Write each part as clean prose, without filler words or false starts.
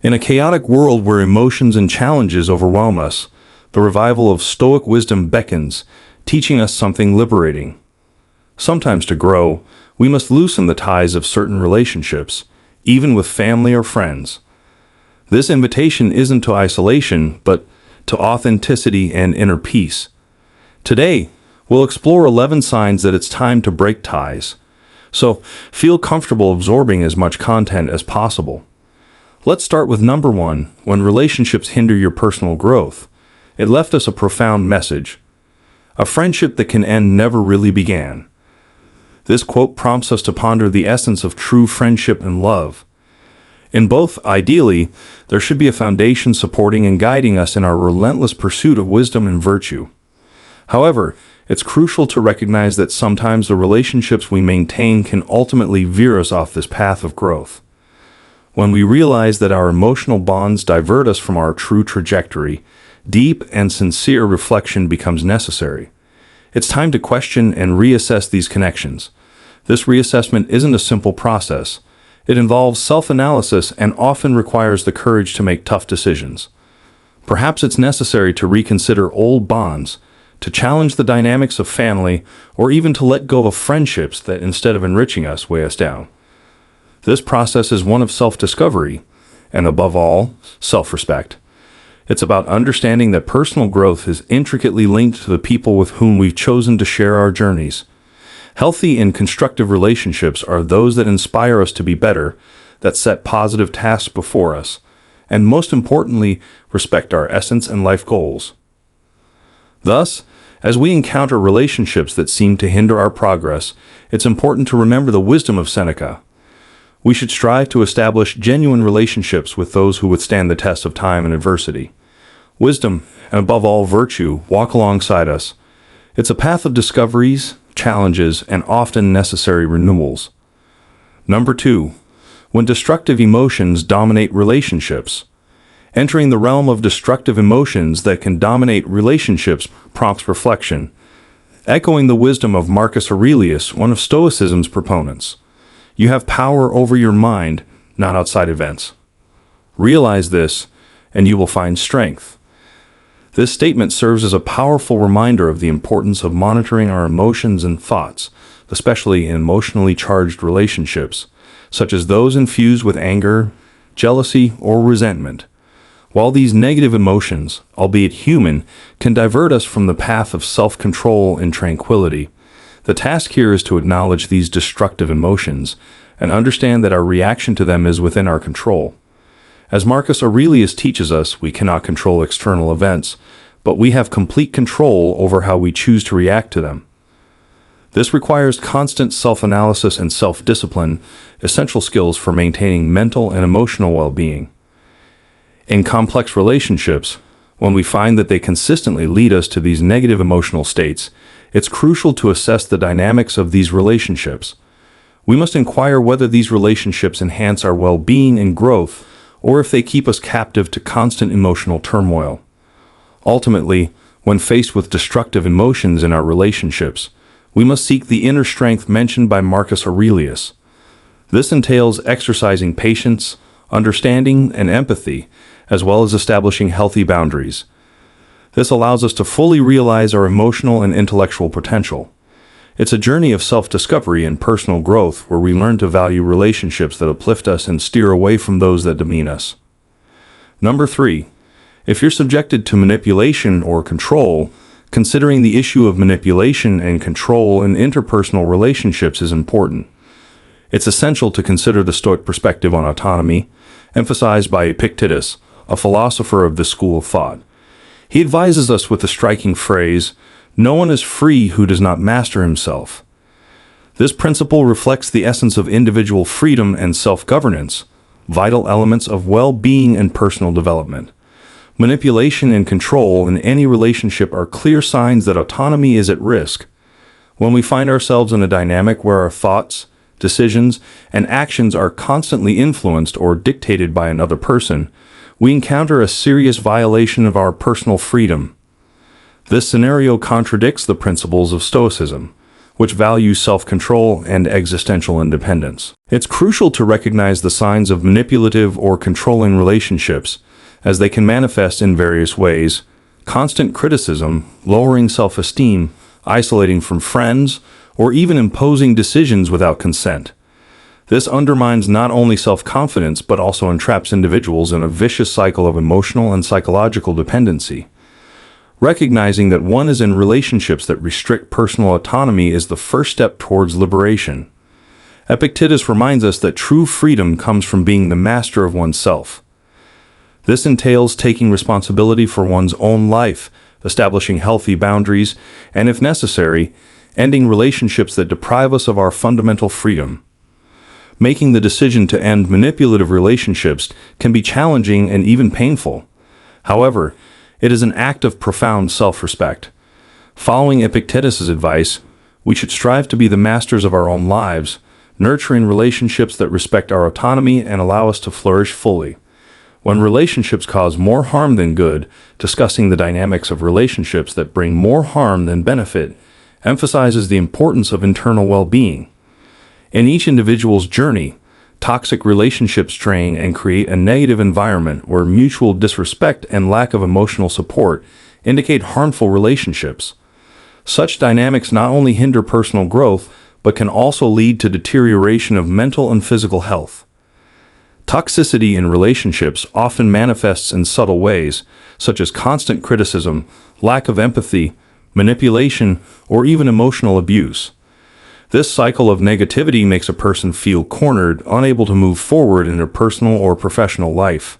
In a chaotic world where emotions and challenges overwhelm us, the revival of Stoic wisdom beckons, teaching us something liberating. Sometimes to grow, we must loosen the ties of certain relationships, even with family or friends. This invitation isn't to isolation, but to authenticity and inner peace. Today, we'll explore 11 signs that it's time to break ties. So, feel comfortable absorbing as much content as possible. Let's start with number 1, when relationships hinder your personal growth. It left us a profound message. A friendship that can end never really began. This quote prompts us to ponder the essence of true friendship and love. In both, ideally, there should be a foundation supporting and guiding us in our relentless pursuit of wisdom and virtue. However, it's crucial to recognize that sometimes the relationships we maintain can ultimately veer us off this path of growth. When we realize that our emotional bonds divert us from our true trajectory, deep and sincere reflection becomes necessary. It's time to question and reassess these connections. This reassessment isn't a simple process. It involves self-analysis and often requires the courage to make tough decisions. Perhaps it's necessary to reconsider old bonds, to challenge the dynamics of family, or even to let go of friendships that, instead of enriching us, weigh us down. This process is one of self-discovery, and above all, self-respect. It's about understanding that personal growth is intricately linked to the people with whom we've chosen to share our journeys. Healthy and constructive relationships are those that inspire us to be better, that set positive tasks before us, and most importantly, respect our essence and life goals. Thus, as we encounter relationships that seem to hinder our progress, it's important to remember the wisdom of Seneca. We should strive to establish genuine relationships with those who withstand the test of time and adversity. Wisdom, and above all virtue, walk alongside us. It's a path of discoveries, challenges, and often necessary renewals. Number 2, when destructive emotions dominate relationships. Entering the realm of destructive emotions that can dominate relationships prompts reflection. Echoing the wisdom of Marcus Aurelius, one of Stoicism's proponents. You have power over your mind, not outside events. Realize this, and you will find strength. This statement serves as a powerful reminder of the importance of monitoring our emotions and thoughts, especially in emotionally charged relationships, such as those infused with anger, jealousy, or resentment. While these negative emotions, albeit human, can divert us from the path of self-control and tranquility, the task here is to acknowledge these destructive emotions and understand that our reaction to them is within our control. As Marcus Aurelius teaches us, we cannot control external events, but we have complete control over how we choose to react to them. This requires constant self-analysis and self-discipline, essential skills for maintaining mental and emotional well-being. In complex relationships, when we find that they consistently lead us to these negative emotional states, it's crucial to assess the dynamics of these relationships. We must inquire whether these relationships enhance our well-being and growth, or if they keep us captive to constant emotional turmoil. Ultimately, when faced with destructive emotions in our relationships, we must seek the inner strength mentioned by Marcus Aurelius. This entails exercising patience, understanding, and empathy, as well as establishing healthy boundaries. This allows us to fully realize our emotional and intellectual potential. It's a journey of self-discovery and personal growth where we learn to value relationships that uplift us and steer away from those that demean us. Number 3, if you're subjected to manipulation or control, considering the issue of manipulation and control in interpersonal relationships is important. It's essential to consider the Stoic perspective on autonomy, emphasized by Epictetus, a philosopher of this school of thought. He advises us with the striking phrase, "No one is free who does not master himself." This principle reflects the essence of individual freedom and self-governance, vital elements of well-being and personal development. Manipulation and control in any relationship are clear signs that autonomy is at risk. When we find ourselves in a dynamic where our thoughts, decisions, and actions are constantly influenced or dictated by another person, we encounter a serious violation of our personal freedom. This scenario contradicts the principles of Stoicism, which values self-control and existential independence. It's crucial to recognize the signs of manipulative or controlling relationships, as they can manifest in various ways: constant criticism, lowering self-esteem, isolating from friends, or even imposing decisions without consent. This undermines not only self-confidence but also entraps individuals in a vicious cycle of emotional and psychological dependency. Recognizing that one is in relationships that restrict personal autonomy is the first step towards liberation. Epictetus reminds us that true freedom comes from being the master of oneself. This entails taking responsibility for one's own life, establishing healthy boundaries, and if necessary, ending relationships that deprive us of our fundamental freedom. Making the decision to end manipulative relationships can be challenging and even painful. However, it is an act of profound self-respect. Following Epictetus's advice, we should strive to be the masters of our own lives, nurturing relationships that respect our autonomy and allow us to flourish fully. When relationships cause more harm than good, discussing the dynamics of relationships that bring more harm than benefit emphasizes the importance of internal well-being. In each individual's journey, toxic relationships drain and create a negative environment where mutual disrespect and lack of emotional support indicate harmful relationships. Such dynamics not only hinder personal growth, but can also lead to deterioration of mental and physical health. Toxicity in relationships often manifests in subtle ways, such as constant criticism, lack of empathy, manipulation, or even emotional abuse. This cycle of negativity makes a person feel cornered, unable to move forward in their personal or professional life.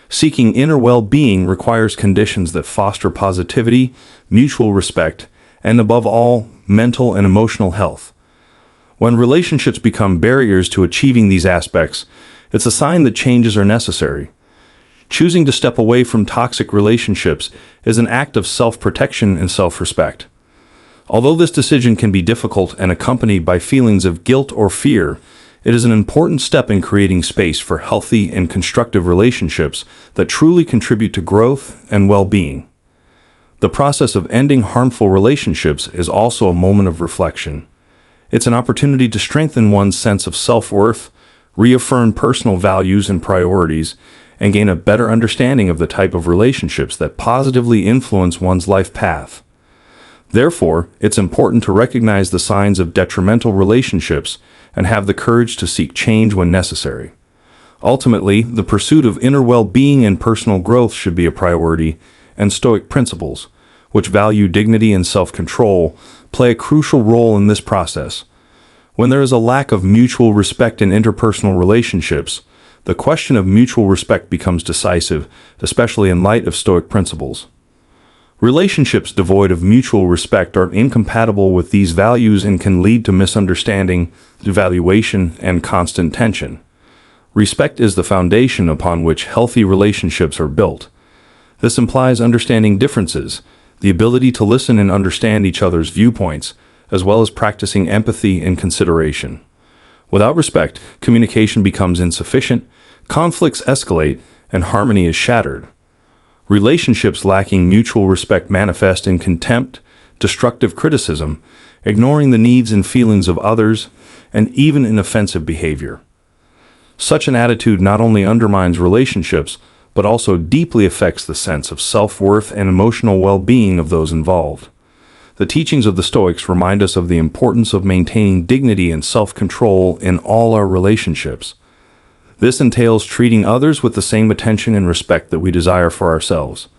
Seeking inner well-being requires conditions that foster positivity, mutual respect, and above all, mental and emotional health. When relationships become barriers to achieving these aspects, it's a sign that changes are necessary. Choosing to step away from toxic relationships is an act of self-protection and self-respect. Although this decision can be difficult and accompanied by feelings of guilt or fear, it is an important step in creating space for healthy and constructive relationships that truly contribute to growth and well-being. The process of ending harmful relationships is also a moment of reflection. It's an opportunity to strengthen one's sense of self-worth, reaffirm personal values and priorities, and gain a better understanding of the type of relationships that positively influence one's life path. Therefore, it's important to recognize the signs of detrimental relationships and have the courage to seek change when necessary. Ultimately, the pursuit of inner well-being and personal growth should be a priority, and Stoic principles, which value dignity and self-control, play a crucial role in this process. When there is a lack of mutual respect in interpersonal relationships, the question of mutual respect becomes decisive, especially in light of Stoic principles. Relationships devoid of mutual respect are incompatible with these values and can lead to misunderstanding, devaluation, and constant tension. Respect is the foundation upon which healthy relationships are built. This implies understanding differences, the ability to listen and understand each other's viewpoints, as well as practicing empathy and consideration. Without respect, communication becomes insufficient, conflicts escalate, and harmony is shattered. Relationships lacking mutual respect manifest in contempt, destructive criticism, ignoring the needs and feelings of others, and even in offensive behavior. Such an attitude not only undermines relationships, but also deeply affects the sense of self-worth and emotional well-being of those involved. The teachings of the Stoics remind us of the importance of maintaining dignity and self-control in all our relationships. This entails treating others with the same attention and respect that we desire for ourselves.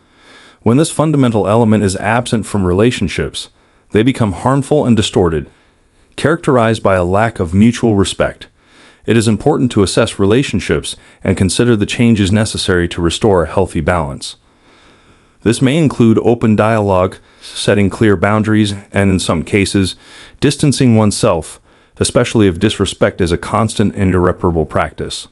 When this fundamental element is absent from relationships, they become harmful and distorted, characterized by a lack of mutual respect. It is important to assess relationships and consider the changes necessary to restore a healthy balance. This may include open dialogue, setting clear boundaries, and in some cases, distancing oneself, especially if disrespect is a constant and irreparable practice.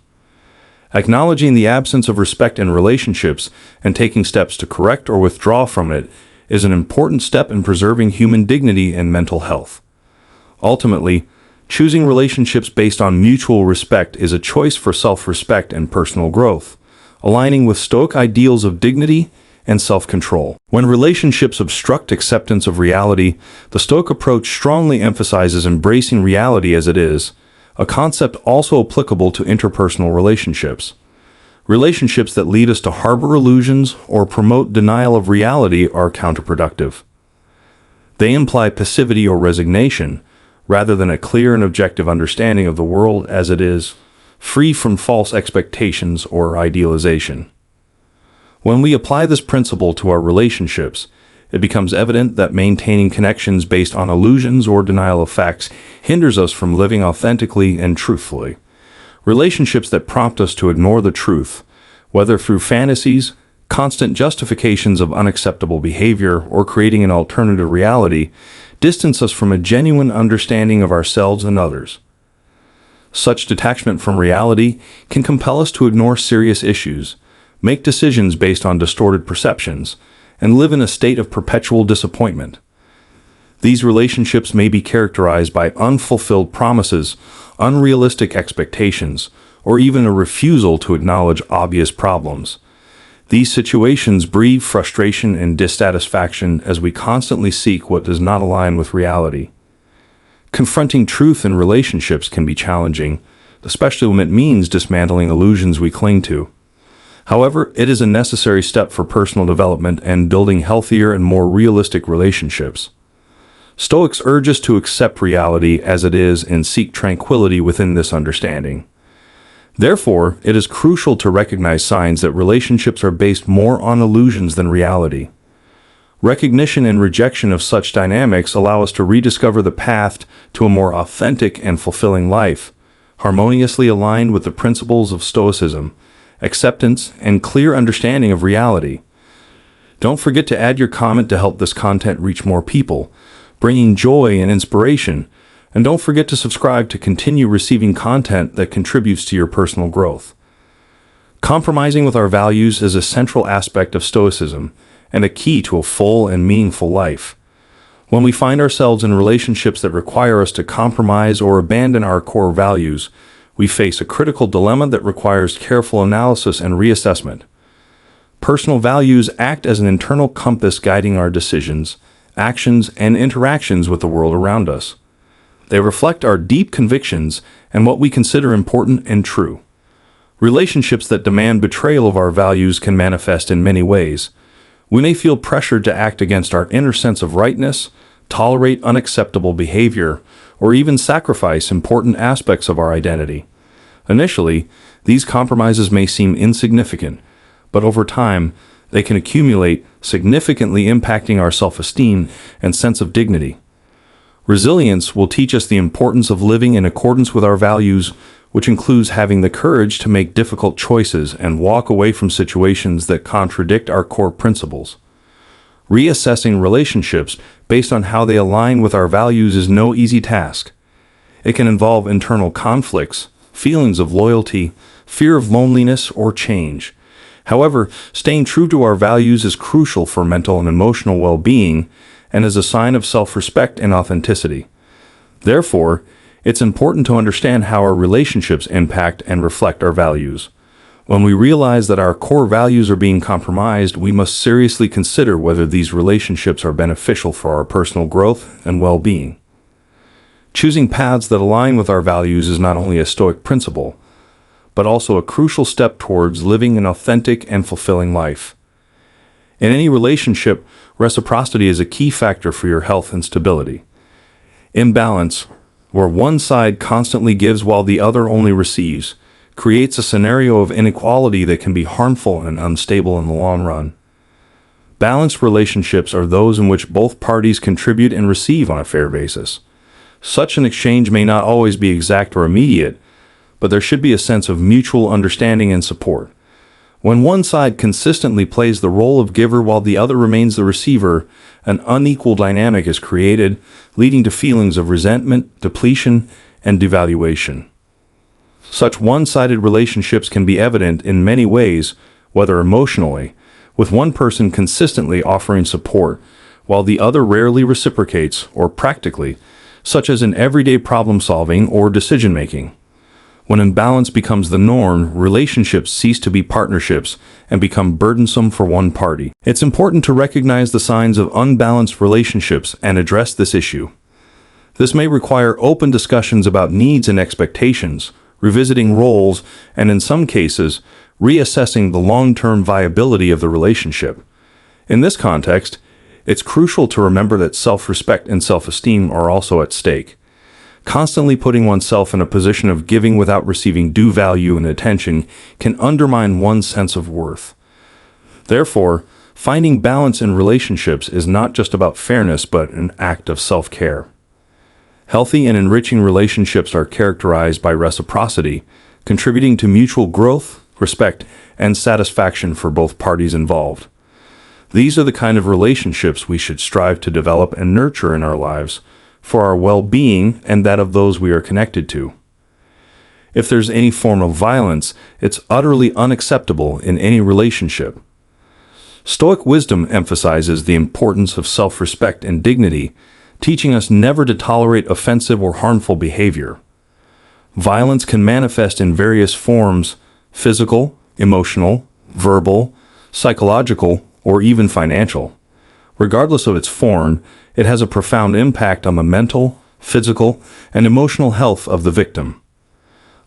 Acknowledging the absence of respect in relationships and taking steps to correct or withdraw from it is an important step in preserving human dignity and mental health. Ultimately, choosing relationships based on mutual respect is a choice for self-respect and personal growth, aligning with Stoic ideals of dignity, and self-control. When relationships obstruct acceptance of reality, the Stoic approach strongly emphasizes embracing reality as it is, a concept also applicable to interpersonal relationships. Relationships that lead us to harbor illusions or promote denial of reality are counterproductive. They imply passivity or resignation, rather than a clear and objective understanding of the world as it is, free from false expectations or idealization. When we apply this principle to our relationships, it becomes evident that maintaining connections based on illusions or denial of facts hinders us from living authentically and truthfully. Relationships that prompt us to ignore the truth, whether through fantasies, constant justifications of unacceptable behavior, or creating an alternative reality, distance us from a genuine understanding of ourselves and others. Such detachment from reality can compel us to ignore serious issues, make decisions based on distorted perceptions, and live in a state of perpetual disappointment. These relationships may be characterized by unfulfilled promises, unrealistic expectations, or even a refusal to acknowledge obvious problems. These situations breed frustration and dissatisfaction as we constantly seek what does not align with reality. Confronting truth in relationships can be challenging, especially when it means dismantling illusions we cling to. However, it is a necessary step for personal development and building healthier and more realistic relationships. Stoics urge us to accept reality as it is and seek tranquility within this understanding. Therefore, it is crucial to recognize signs that relationships are based more on illusions than reality. Recognition and rejection of such dynamics allow us to rediscover the path to a more authentic and fulfilling life, harmoniously aligned with the principles of Stoicism, acceptance, and clear understanding of reality. Don't forget to add your comment to help this content reach more people, bringing joy and inspiration. And don't forget to subscribe to continue receiving content that contributes to your personal growth. Compromising with our values is a central aspect of Stoicism and a key to a full and meaningful life. When we find ourselves in relationships that require us to compromise or abandon our core values, we face a critical dilemma that requires careful analysis and reassessment. Personal values act as an internal compass guiding our decisions, actions, and interactions with the world around us. They reflect our deep convictions and what we consider important and true. Relationships that demand betrayal of our values can manifest in many ways. We may feel pressured to act against our inner sense of rightness, tolerate unacceptable behavior, or even sacrifice important aspects of our identity. Initially, these compromises may seem insignificant, but over time, they can accumulate, significantly impacting our self-esteem and sense of dignity. Resilience will teach us the importance of living in accordance with our values, which includes having the courage to make difficult choices and walk away from situations that contradict our core principles. Reassessing relationships based on how they align with our values is no easy task. It can involve internal conflicts, feelings of loyalty, fear of loneliness, or change. However, staying true to our values is crucial for mental and emotional well-being and is a sign of self-respect and authenticity. Therefore, it's important to understand how our relationships impact and reflect our values. When we realize that our core values are being compromised, we must seriously consider whether these relationships are beneficial for our personal growth and well-being. Choosing paths that align with our values is not only a Stoic principle, but also a crucial step towards living an authentic and fulfilling life. In any relationship, reciprocity is a key factor for your health and stability. Imbalance, where one side constantly gives while the other only receives, creates a scenario of inequality that can be harmful and unstable in the long run. Balanced relationships are those in which both parties contribute and receive on a fair basis. Such an exchange may not always be exact or immediate, but there should be a sense of mutual understanding and support. When one side consistently plays the role of giver while the other remains the receiver, an unequal dynamic is created, leading to feelings of resentment, depletion, and devaluation. Such one-sided relationships can be evident in many ways, whether emotionally, with one person consistently offering support, while the other rarely reciprocates, or practically, such as in everyday problem-solving or decision-making. When imbalance becomes the norm, relationships cease to be partnerships and become burdensome for one party. It's important to recognize the signs of unbalanced relationships and address this issue. This may require open discussions about needs and expectations, revisiting roles, and in some cases, reassessing the long-term viability of the relationship. In this context, it's crucial to remember that self-respect and self-esteem are also at stake. Constantly putting oneself in a position of giving without receiving due value and attention can undermine one's sense of worth. Therefore, finding balance in relationships is not just about fairness but an act of self-care. Healthy and enriching relationships are characterized by reciprocity, contributing to mutual growth, respect, and satisfaction for both parties involved. These are the kind of relationships we should strive to develop and nurture in our lives, for our well-being and that of those we are connected to. If there's any form of violence, it's utterly unacceptable in any relationship. Stoic wisdom emphasizes the importance of self-respect and dignity, teaching us never to tolerate offensive or harmful behavior. Violence can manifest in various forms: physical, emotional, verbal, psychological, or even financial. Regardless of its form, it has a profound impact on the mental, physical, and emotional health of the victim.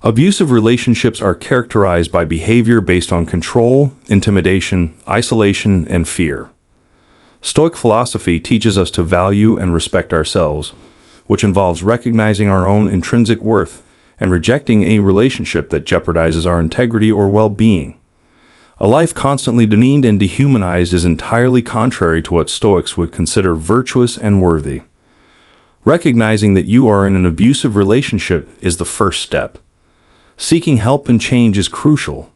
Abusive relationships are characterized by behavior based on control, intimidation, isolation, and fear. Stoic philosophy teaches us to value and respect ourselves, which involves recognizing our own intrinsic worth and rejecting any relationship that jeopardizes our integrity or well-being. A life constantly demeaned and dehumanized is entirely contrary to what Stoics would consider virtuous and worthy. Recognizing that you are in an abusive relationship is the first step. Seeking help and change is crucial.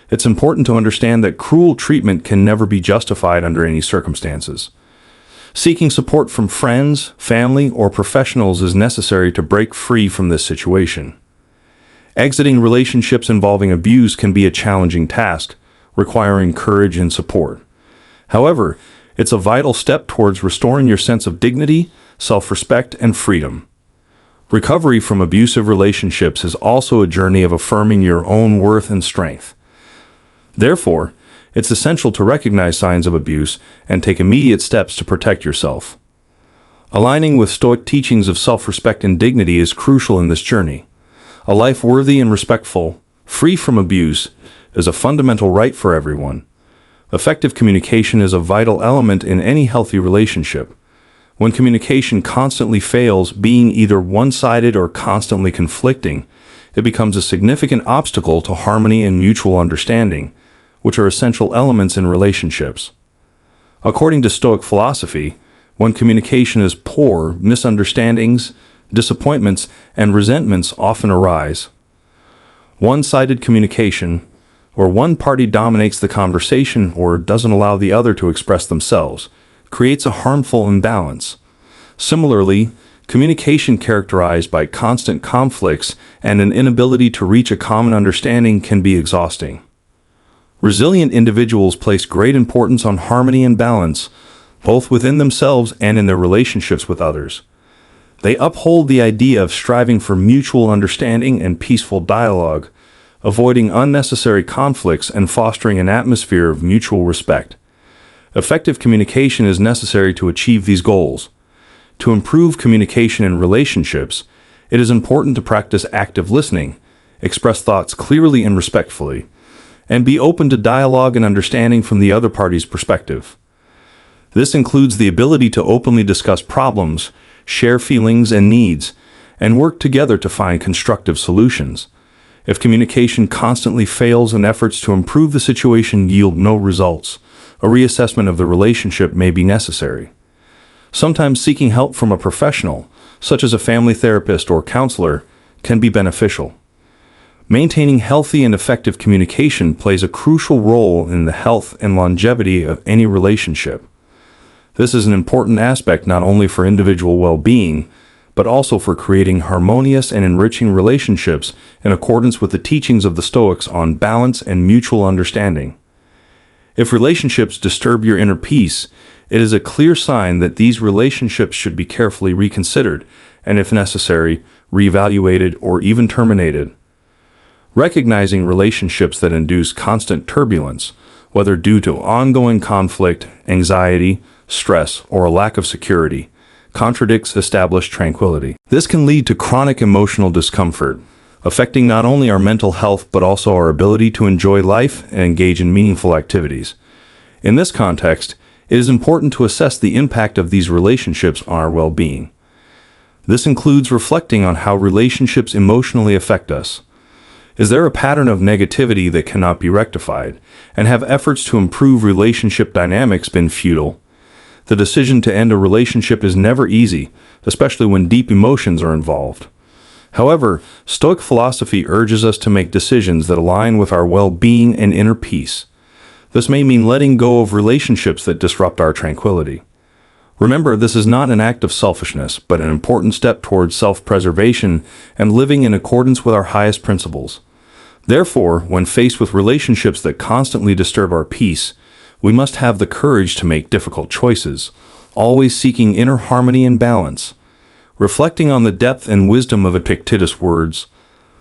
It's important to understand that cruel treatment can never be justified under any circumstances. Seeking support from friends, family, or professionals is necessary to break free from this situation. Exiting relationships involving abuse can be a challenging task, requiring courage and support. However, it's a vital step towards restoring your sense of dignity, self-respect, and freedom. Recovery from abusive relationships is also a journey of affirming your own worth and strength. Therefore, it's essential to recognize signs of abuse and take immediate steps to protect yourself. Aligning with Stoic teachings of self-respect and dignity is crucial in this journey. A life worthy and respectful, free from abuse, is a fundamental right for everyone. Effective communication is a vital element in any healthy relationship. When communication constantly fails, being either one-sided or constantly conflicting, it becomes a significant obstacle to harmony and mutual understanding, which are essential elements in relationships. According to Stoic philosophy, when communication is poor, misunderstandings, disappointments, and resentments often arise. One-sided communication, where one party dominates the conversation or doesn't allow the other to express themselves, creates a harmful imbalance. Similarly, communication characterized by constant conflicts and an inability to reach a common understanding can be exhausting. Resilient individuals place great importance on harmony and balance, both within themselves and in their relationships with others. They uphold the idea of striving for mutual understanding and peaceful dialogue, avoiding unnecessary conflicts and fostering an atmosphere of mutual respect. Effective communication is necessary to achieve these goals. To improve communication in relationships, it is important to practice active listening, express thoughts clearly and respectfully, and be open to dialogue and understanding from the other party's perspective. This includes the ability to openly discuss problems, share feelings and needs, and work together to find constructive solutions. If communication constantly fails and efforts to improve the situation yield no results, a reassessment of the relationship may be necessary. Sometimes seeking help from a professional, such as a family therapist or counselor, can be beneficial. Maintaining healthy and effective communication plays a crucial role in the health and longevity of any relationship. This is an important aspect not only for individual well-being, but also for creating harmonious and enriching relationships in accordance with the teachings of the Stoics on balance and mutual understanding. If relationships disturb your inner peace, it is a clear sign that these relationships should be carefully reconsidered and, if necessary, reevaluated or even terminated. Recognizing relationships that induce constant turbulence, whether due to ongoing conflict, anxiety, stress, or a lack of security, contradicts established tranquility. This can lead to chronic emotional discomfort, affecting not only our mental health but also our ability to enjoy life and engage in meaningful activities. In this context, it is important to assess the impact of these relationships on our well-being. This includes reflecting on how relationships emotionally affect us. Is there a pattern of negativity that cannot be rectified, and have efforts to improve relationship dynamics been futile? The decision to end a relationship is never easy, especially when deep emotions are involved. However, Stoic philosophy urges us to make decisions that align with our well-being and inner peace. This may mean letting go of relationships that disrupt our tranquility. Remember, this is not an act of selfishness, but an important step towards self-preservation and living in accordance with our highest principles. Therefore, when faced with relationships that constantly disturb our peace, we must have the courage to make difficult choices, always seeking inner harmony and balance. Reflecting on the depth and wisdom of Epictetus' words,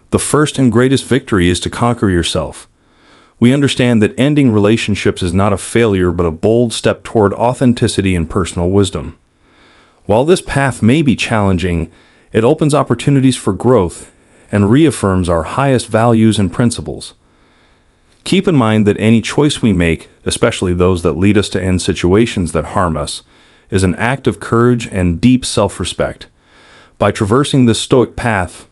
the first and greatest victory is to conquer yourself. We understand that ending relationships is not a failure but a bold step toward authenticity and personal wisdom. While this path may be challenging, it opens opportunities for growth and reaffirms our highest values and principles. Keep in mind that any choice we make, especially those that lead us to end situations that harm us, is an act of courage and deep self-respect. By traversing this Stoic path,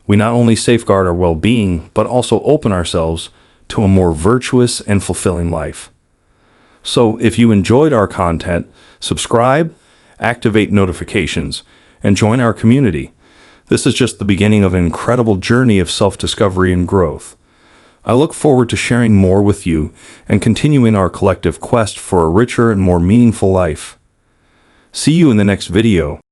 we not only safeguard our well-being, but also open ourselves to a more virtuous and fulfilling life. So, if you enjoyed our content, subscribe, activate notifications, and join our community. This is just the beginning of an incredible journey of self-discovery and growth. I look forward to sharing more with you and continuing our collective quest for a richer and more meaningful life. See you in the next video.